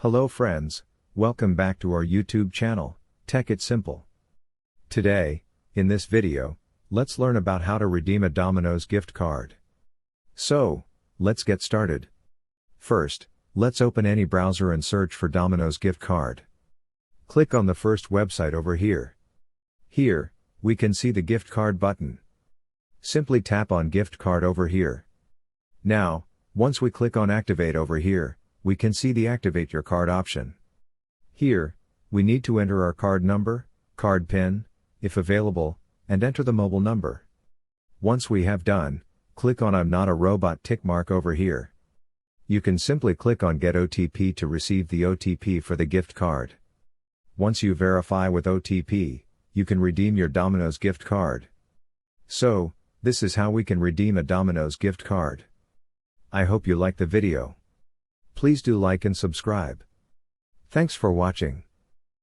Hello friends, welcome back to our YouTube channel, Tech It Simple. Today, in this video, let's learn about how to redeem a Domino's gift card. So, let's get started. First, let's open any browser and search for Domino's gift card. Click on the first website over here. Here, we can see the gift card button. Simply tap on gift card over here. Now, once we click on activate over here, we can see the activate your card option. Here, we need to enter our card number, card PIN, if available, and enter the mobile number. Once we have done, click on I'm not a robot tick mark over here. You can simply click on Get OTP to receive the OTP for the gift card. Once you verify with OTP, you can redeem your Domino's gift card. So, this is how we can redeem a Domino's gift card. I hope you liked the video. Please do like and subscribe. Thanks for watching.